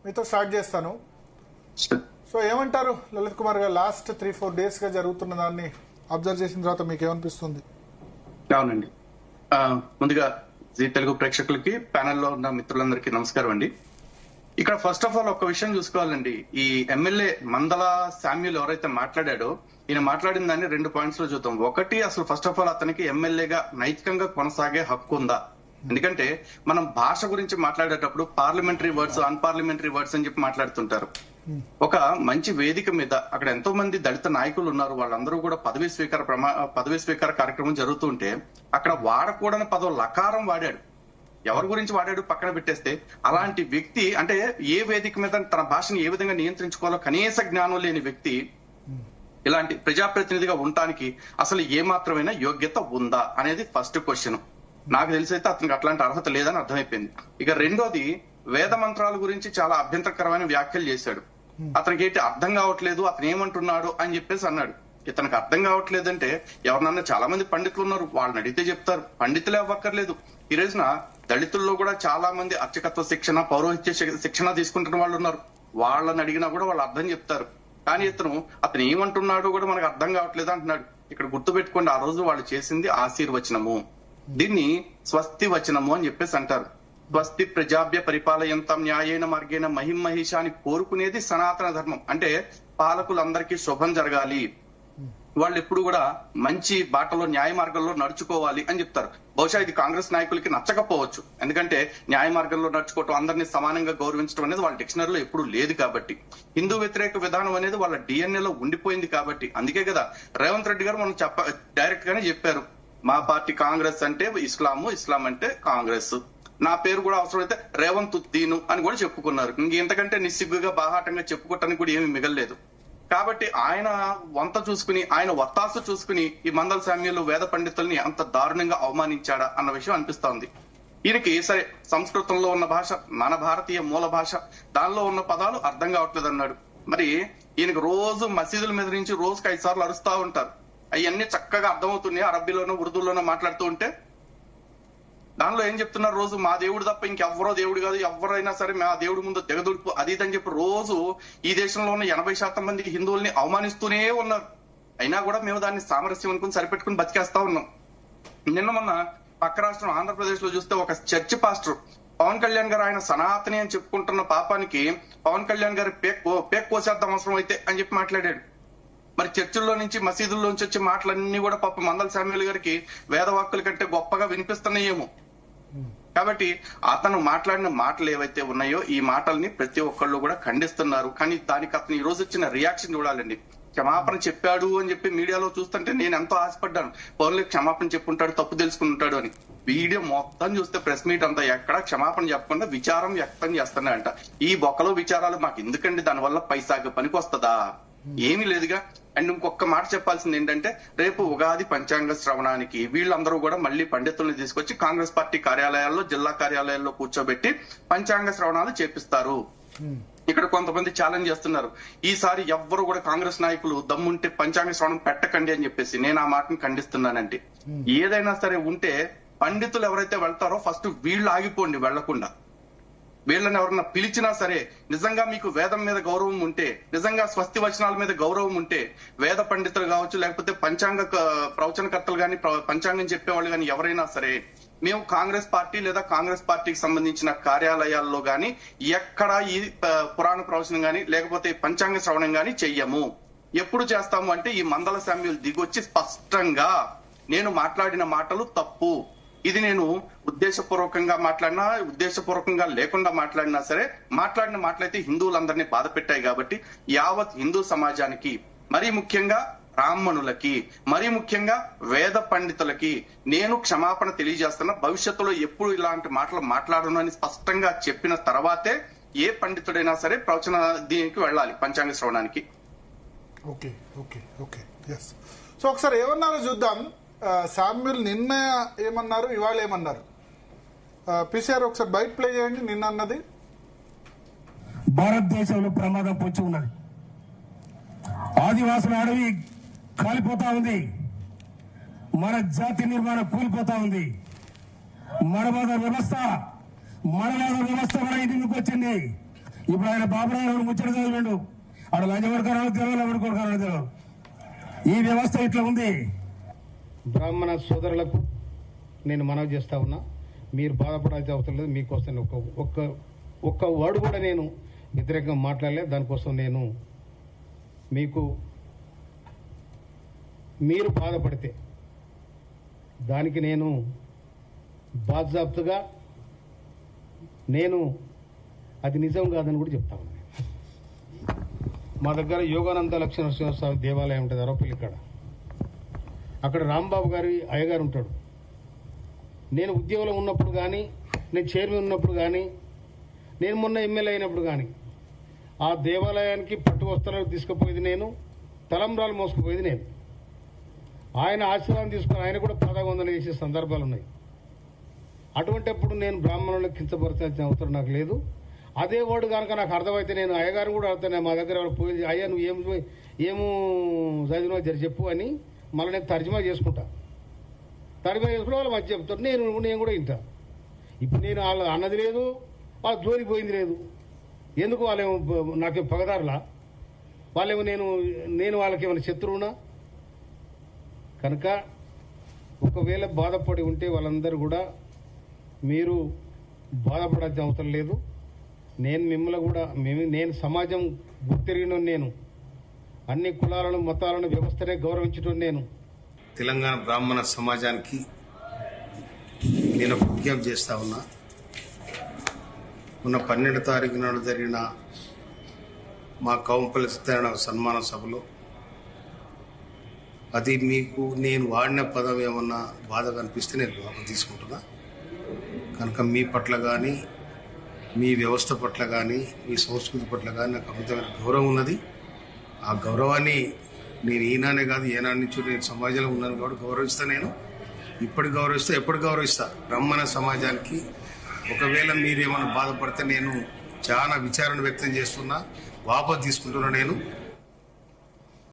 మీతో స్టార్ట్ చేస్తాను. సో ఏమంటారు లలిత్ కుమార్ గారు, లాస్ట్ 3-4 days గా జరుగుతున్న దాన్ని అబ్జర్వ్ చేసిన తర్వాత మీకు ఏమనిపిస్తుంది? అవునండి, ముందుగా జీ తెలుగు ప్రేక్షకులకి, ప్యానెల్లో ఉన్న మిత్రులందరికీ నమస్కారం అండి. ఇక్కడ ఫస్ట్ ఆఫ్ ఆల్ ఒక విషయం చూసుకోవాలండి. ఈ ఎమ్మెల్యే మందల శామ్యూల్ ఎవరైతే మాట్లాడాడో, ఈయన మాట్లాడిన దాన్ని 2 points లో చూద్దాం. ఒకటి, అసలు ఫస్ట్ ఆఫ్ ఆల్ అతనికి ఎమ్మెల్యేగా నైతికంగా కొనసాగే హక్కు ఉందా? ఎందుకంటే మనం భాష గురించి మాట్లాడేటప్పుడు పార్లమెంటరీ వర్డ్స్, అన్పార్లమెంటరీ వర్డ్స్ అని చెప్పి మాట్లాడుతుంటారు. ఒక మంచి వేదిక మీద అక్కడ ఎంతో మంది దళిత నాయకులు ఉన్నారు, వాళ్ళందరూ కూడా పదవీ స్వీకార కార్యక్రమం జరుగుతుంటే అక్కడ వాడకూడని పదం లకారం వాడాడు. ఎవరి గురించి వాడాడు పక్కన పెట్టేస్తే, అలాంటి వ్యక్తి అంటే ఏ వేదిక మీద తన భాషను ఏ విధంగా నియంత్రించుకోవాలో కనీస జ్ఞానం లేని వ్యక్తి ఇలాంటి ప్రజాప్రతినిధిగా ఉండటానికి అసలు ఏమాత్రమైనా యోగ్యత ఉందా అనేది ఫస్ట్ క్వశ్చన్. నాకు తెలిసైతే అతనికి అట్లాంటి అర్హత లేదని అర్థమైపోయింది. ఇక రెండోది, వేద మంత్రాల గురించి చాలా అభ్యంతరకరమైన వ్యాఖ్యలు చేశాడు. అతనికి ఏంటి అర్థం కావట్లేదు, అతను ఏమంటున్నాడు అని చెప్పేసి అన్నాడు. ఇతనికి అర్థం కావట్లేదంటే ఎవరినన్నా చాలా మంది పండితులు ఉన్నారు, వాళ్ళని అడిగితే చెప్తారు. పండితులే అవ్వక్కర్లేదు, ఈ రోజున దళితుల్లో కూడా చాలా మంది అర్చకత్వ శిక్షణ, పౌరోహిత్య శిక్షణ తీసుకుంటున్న వాళ్ళు ఉన్నారు. వాళ్ళని అడిగినా కూడా వాళ్ళు అర్థం చెప్తారు. కానీ అతను ఏమంటున్నాడు కూడా మనకు అర్థం కావట్లేదు అంటున్నాడు. ఇక్కడ గుర్తుపెట్టుకోండి, ఆ రోజు వాళ్ళు చేసింది ఆశీర్వచనము, దీన్ని స్వస్తి వచనము అని చెప్పేసి అంటారు. స్వస్తి ప్రజాభ్య పరిపాలయంతం న్యాయేన మార్గేణ మహిమహిష అని కోరుకునేది సనాతన ధర్మం. అంటే పాలకులందరికీ శుభం జరగాలి, వాళ్ళు ఎప్పుడు కూడా మంచి బాటలో న్యాయ మార్గంలో నడుచుకోవాలి అని చెప్తారు. బహుశా ఇది కాంగ్రెస్ నాయకులకి నచ్చకపోవచ్చు, ఎందుకంటే న్యాయ మార్గంలో నడుచుకోవటం, అందరినీ సమానంగా గౌరవించడం అనేది వాళ్ళ డిక్షనరీలో ఎప్పుడు లేదు కాబట్టి, హిందూ వ్యతిరేక విధానం అనేది వాళ్ళ డిఎన్ఏలో ఉండిపోయింది కాబట్టి. అందుకే కదా రేవంత్ రెడ్డి గారు మనం డైరెక్ట్ గానే చెప్పారు, మా పార్టీ కాంగ్రెస్ అంటే ఇస్లాము, ఇస్లాం అంటే కాంగ్రెస్, నా పేరు కూడా అవసరమైతే రేవంత్ ఉద్దీను అని కూడా చెప్పుకున్నారు. ఇంతకంటే నిస్సిగ్గుగా బాహాటంగా చెప్పుకోవటానికి కూడా ఏమి మిగలలేదు. కాబట్టి ఆయన వంత చూసుకుని, ఆయన వత్తాసు చూసుకుని ఈ మందల శామ్యూల్ వేద పండితుల్ని అంత దారుణంగా అవమానించాడా అన్న విషయం అనిపిస్తోంది. ఈయనకి సరే సంస్కృతంలో ఉన్న భాష, మన భారతీయ మూల భాష, దానిలో ఉన్న పదాలు అర్థం కావట్లేదు అన్నాడు. మరి ఈయనకు రోజు మసీదుల మీద నుంచి రోజుకి 5 సార్లు అరుస్తా ఉంటారు. అవన్నీ చక్కగా అర్థమవుతున్నాయి, అరబ్బీలోనో ఉర్దూలోనో మాట్లాడుతూ ఉంటే. దానిలో ఏం చెప్తున్నారు, రోజు మా దేవుడు తప్ప ఇంకెవ్వరో దేవుడు కాదు, ఎవరైనా సరే మా దేవుడి ముందు దిగదుడుపు అది ఇదని చెప్పి రోజు ఈ దేశంలో ఉన్న 80% మంది హిందువుల్ని అవమానిస్తూనే ఉన్నారు. అయినా కూడా మేము దాన్ని సామరస్యం అనుకుని సరిపెట్టుకుని బతికేస్తా ఉన్నాం. మొన్న పక్క రాష్ట్రం ఆంధ్రప్రదేశ్ లో చూస్తే ఒక చర్చి పాస్టర్ పవన్ కళ్యాణ్ గారు ఆయన సనాతని అని చెప్పుకుంటున్న పాపానికి పవన్ కళ్యాణ్ గారి పేక్ కోసేద్దాం అవసరం అయితే అని చెప్పి మాట్లాడాడు. మరి చర్చిల్లో నుంచి, మసీదుల్లోంచి వచ్చే మాటలన్నీ కూడా పాప మందల శామ్యూల్ గారికి వేదవాక్కుల కంటే గొప్పగా వినిపిస్తున్నాయేమో. కాబట్టి అతను మాట్లాడిన మాటలు ఏవైతే ఉన్నాయో ఈ మాటల్ని ప్రతి ఒక్కళ్ళు కూడా ఖండిస్తున్నారు. కానీ దానికి అతను ఈ రోజు వచ్చిన రియాక్షన్ చూడాలండి. క్షమాపణ చెప్పాడు అని చెప్పి మీడియాలో చూస్తుంటే నేను ఎంతో ఆశపడ్డాను, పౌరులకు క్షమాపణ చెప్పుంటాడు, తప్పు తెలుసుకుంటాడు అని. వీడియో మొత్తం చూస్తే ప్రెస్ మీట్ అంతా ఎక్కడా క్షమాపణ చెప్పకుండా విచారం వ్యక్తం చేస్తున్నాడంట. ఈ బొక్కలో విచారాలు మాకు ఎందుకండి, దానివల్ల పైసాగా పనికి వస్తుందా? ఏమీ లేదుగా. అండ్ ఇంకొక మాట చెప్పాల్సింది ఏంటంటే, రేపు ఉగాది పంచాంగ శ్రవణానికి వీళ్ళందరూ కూడా మళ్ళీ పండితుల్ని తీసుకొచ్చి కాంగ్రెస్ పార్టీ కార్యాలయాల్లో, జిల్లా కార్యాలయాల్లో కూర్చోబెట్టి పంచాంగ శ్రవణాలు చేపిస్తారు. ఇక్కడ కొంతమంది ఛాలెంజ్ చేస్తున్నారు, ఈసారి ఎవ్వరు కూడా కాంగ్రెస్ నాయకులు దమ్ముంటే పంచాంగ శ్రవణం పెట్టకండి అని చెప్పేసి. నేను ఆ మాటను ఖండిస్తున్నానంటే, ఏదైనా సరే ఉంటే పండితులు ఎవరైతే వెళ్తారో ఫస్ట్ వీళ్ళు ఆగిపోండి వెళ్లకుండా. వీళ్ళని ఎవరన్నా పిలిచినా సరే, నిజంగా మీకు వేదం మీద గౌరవం ఉంటే, నిజంగా స్వస్తి వచనాల మీద గౌరవం ఉంటే, వేద పండితులు కావచ్చు, లేకపోతే పంచాంగ ప్రవచనకర్తలు గాని, పంచాంగం చెప్పేవాళ్ళు గాని ఎవరైనా సరే, మేము కాంగ్రెస్ పార్టీ లేదా కాంగ్రెస్ పార్టీకి సంబంధించిన కార్యాలయాల్లో గాని ఎక్కడ ఈ పురాణ ప్రవచనం గాని లేకపోతే పంచాంగ శ్రవణం గాని చెయ్యము. ఎప్పుడు చేస్తాము అంటే, ఈ మందల శామ్యూల్ దిగొచ్చి స్పష్టంగా నేను మాట్లాడిన మాటలు తప్పు, ఇది నేను ఉద్దేశపూర్వకంగా మాట్లాడినా, ఉద్దేశపూర్వకంగా లేకుండా మాట్లాడినా సరే, మాట్లాడిన మాటలైతే హిందువులందరినీ బాధ పెట్టాయి కాబట్టి యావత్ హిందూ సమాజానికి, మరీ ముఖ్యంగా బ్రాహ్మణులకి, మరీ ముఖ్యంగా వేద పండితులకి నేను క్షమాపణ తెలియజేస్తున్నా. భవిష్యత్తులో ఎప్పుడు ఇలాంటి మాటలు మాట్లాడను అని స్పష్టంగా చెప్పిన తర్వాతే ఏ పండితుడైనా సరే ప్రవచన దీనికి వెళ్ళాలి, పంచాంగ శ్రవణానికి. Okay okay okay yes. So ఒకసారి ఏమన్నారో చూద్దాం. శామ్యూల్ నిన్న ఏమన్నారు, ఇవాళ ఏమన్నారు? పిసిఆర్ ఒకసారి బయట ప్లే చేయండి. నిన్న అన్నది, భారతదేశంలో ప్రమాదం పొంచి ఉన్నది, ఆదివాసుల అడవి కాలిపోతా ఉంది, మన జాతి నిర్మాణం కూలిపోతా ఉంది, మనవాద వ్యవస్థ మన ఇంటి ముందుకు వచ్చింది. ఇప్పుడు ఆయన బాబురావు ముచ్చట చదివిండు. ఆడు లంచగొడకారో తెలియదు, ఎవరికొడకారో తెలియదు. ఈ వ్యవస్థ ఇట్లా ఉంది. బ్రాహ్మణ సోదరులకు నేను మనవి చేస్తా ఉన్నా, మీరు బాధపడాల్సిన అవసరం లేదు. మీకోసం ఒక్క వర్డ్ కూడా నేను వ్యతిరేకంగా మాట్లాడలేదు. దానికోసం నేను మీరు బాధపడితే దానికి నేను బాధ్యతగా నేను అది నిజం కాదని కూడా చెప్తా ఉన్నాను. మా దగ్గర యోగానంద లక్ష్మణ స్వామి దేవాలయం ఉంటుంది అరవపల్లి కాడ. అక్కడ రాంబాబు గారి అయ్యగారు ఉంటాడు. నేను ఉద్యోగంలో ఉన్నప్పుడు కానీ, నేను చైర్మన్ ఉన్నప్పుడు కానీ, నేను మొన్న ఎమ్మెల్యే అయినప్పుడు కానీ ఆ దేవాలయానికి పట్టు వస్త్రాలు తీసుకుపోయేది నేను, తలంబ్రాలు మోసుకుపోయేది నేను. ఆయన ఆశీర్వాదం తీసుకుని ఆయన కూడా పాదవందన చేసే సందర్భాలు ఉన్నాయి. అటువంటిప్పుడు నేను బ్రాహ్మణులకు కించపరచాల్సిన అవసరం నాకు లేదు. అదే వర్డ్ కనుక నాకు అర్థమైతే నేను అయ్యగారు కూడా అడుగుతాను. మా దగ్గర పోయి అయ్యా నువ్వు ఏమో చదివినో జరి చెప్పు అని మళ్ళీ నేను తర్జుమా చేసుకుంటా. తర్జుమా చేసుకుంటే వాళ్ళు మంచి చెప్తారు, నేను కూడా వింటా. ఇప్పుడు నేను వాళ్ళు అన్నది లేదు, వాళ్ళ జోలికి పోయింది లేదు. ఎందుకు వాళ్ళేమో నాకేం పగదారులా? వాళ్ళేమో నేను వాళ్ళకేమైనా శత్రువునా? కనుక ఒకవేళ బాధపడి ఉంటే వాళ్ళందరూ కూడా మీరు బాధపడాల్సిన అవసరం లేదు. నేను మిమ్మల్ని కూడా నేను సమాజం గుర్తిరిగిన నేను అన్ని కులాలను మతాలను వ్యవస్థనే గౌరవించడం నేను. తెలంగాణ బ్రాహ్మణ సమాజానికి నేను ఒక విజ్ఞప్తి చేస్తా ఉన్నా. మొన్న 12వ తారీఖు నాడు జరిగిన మా కౌంపల్లి సత్యనారాయణ సన్మాన సభలో అది మీకు నేను వాడిన పదం ఏమన్నా బాధ కనిపిస్తే నేను లోపల తీసుకుంటున్నా. కనుక మీ పట్ల కానీ, మీ వ్యవస్థ పట్ల కానీ, మీ సంస్కృతి పట్ల కానీ నాకు అమితమైన గౌరవం ఉన్నది. ఆ గౌరవాన్ని నేను ఈనానే కాదు ఏనాటి నుంచి నేను సమాజంలో ఉన్నాను కాబట్టి గౌరవిస్తా. నేను ఇప్పటికి గౌరవిస్తా, ఎప్పుడు గౌరవిస్తా. బ్రాహ్మణ సమాజానికి ఒకవేళ మీరేమన్నా బాధపడితే నేను చాలా విచారణ వ్యక్తం చేస్తున్నా, వాపసు తీసుకుంటున్నా. నేను